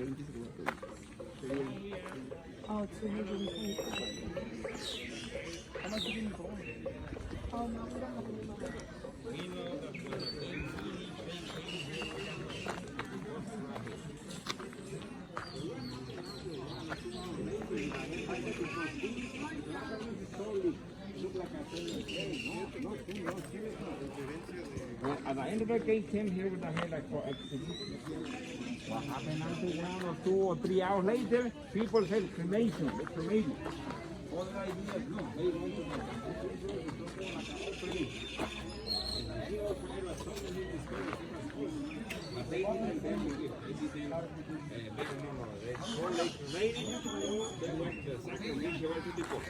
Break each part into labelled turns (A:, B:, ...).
A: Oh, 225. How much you for? Oh, no, we don't have any money.
B: Well, at the end of the day, came here with the head like for execution. What happened after 1 or 2 or 3 hours later? People said cremation, they cremated. All the ideas, no, they want to but they didn't then they didn't no, they cremated, they went to sacrificial to the court.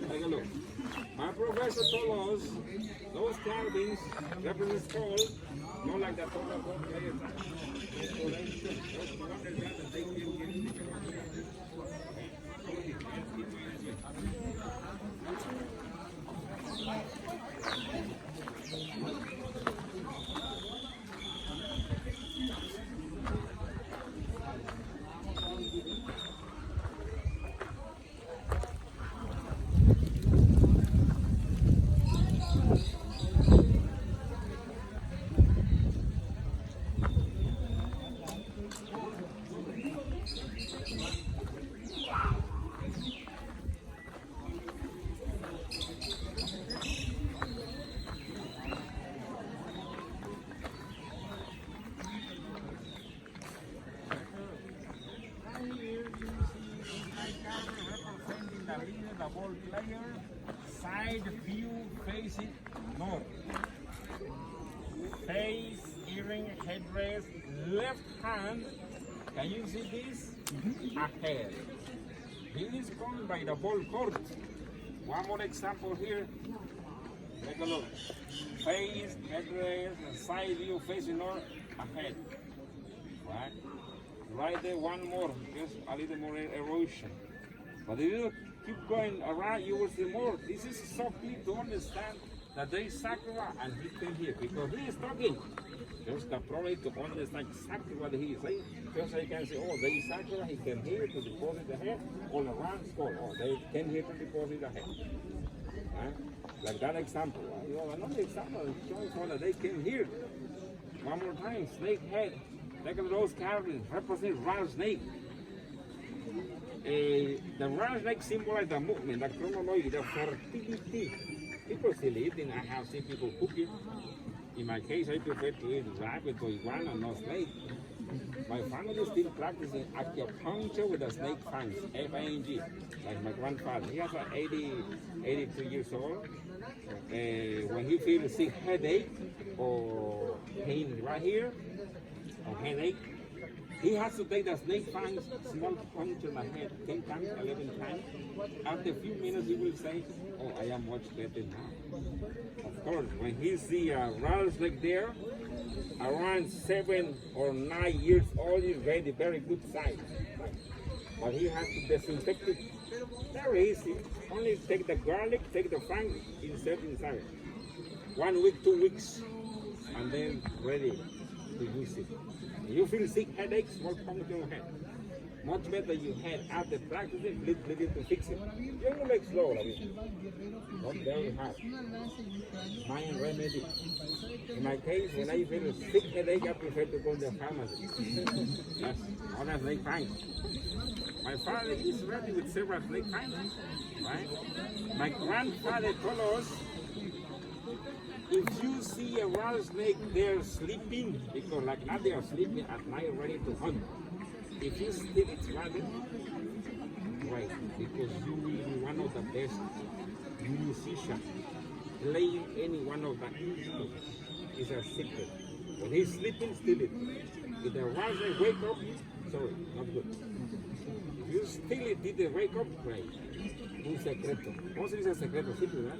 B: Take a look. My professor told us those carvings represent skull, not like that total the ball player, side view facing north. Face, earring, headdress, left hand. Can you see this? Ahead. This is called by the ball court. One more example here. Take a look. Face, headdress, side view facing north, ahead. Right? Right there, one more. Just a little more erosion. But if you keep going around, you will see more. This is so clear to understand that there is Sakura and he came here because he is talking. Just the problem to understand exactly what he is saying. Just so you can say, oh, there is Sakura, he came here to deposit the head all around school. Oh, they came here to deposit the head. Like that example. You know, another example is showing how that they came here. One more time, snake head. Look at those carvings, represent rattlesnake. The rattlesnake symbolizes the movement, the chronology, the fertility. People still eat, and I have seen people cook it. In my case, I prefer to eat rabbit or iguana, not snake. My family is still practicing acupuncture with the snake fangs, F-A-N-G, like my grandfather. He has 82 years old. When he feels sick headache or pain right here, or headache, he has to take the snake fangs, small punch on the head 10 times, 11 times. After a few minutes, he will say, oh, I am much better now. Of course, when he see a rattlesnake there, around 7 or 9 years old, is ready, very good size. But he has to disinfect it. Very easy. Only take the garlic, take the fangs, insert inside. 1 week, 2 weeks, and then ready to use it. You feel sick, headache, small puncture on your head. Much better you had after practicing, little to fix it. You will make slow, I mean. Not very hard. Mind remedy. In my case, when I feel a sick headache, I prefer to go to the pharmacy. Yes, all that snake fangs. My father is ready with several snake fangs, right? My grandfather told us, if you see a rattlesnake there sleeping, because like now they are sleeping at night ready to hunt. If you steal its rabbit, right, because you will be one of the best musicians playing any one of the instruments. It's a secret. When he's sleeping, steal it. If the rattlesnake wake up, sorry, not good. If you steal it, did they wake up? Great. Un secreto. ¿Cómo se dice secreto? Secret,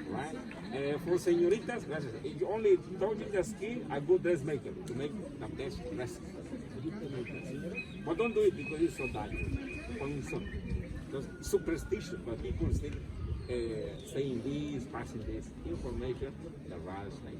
B: right? For señoritas, gracias. If you only touching the skin, a good dressmaker to make the best dress. But don't do it because it's so dangerous. Just superstition, but people still saying this, passing this information, the rattlesnake.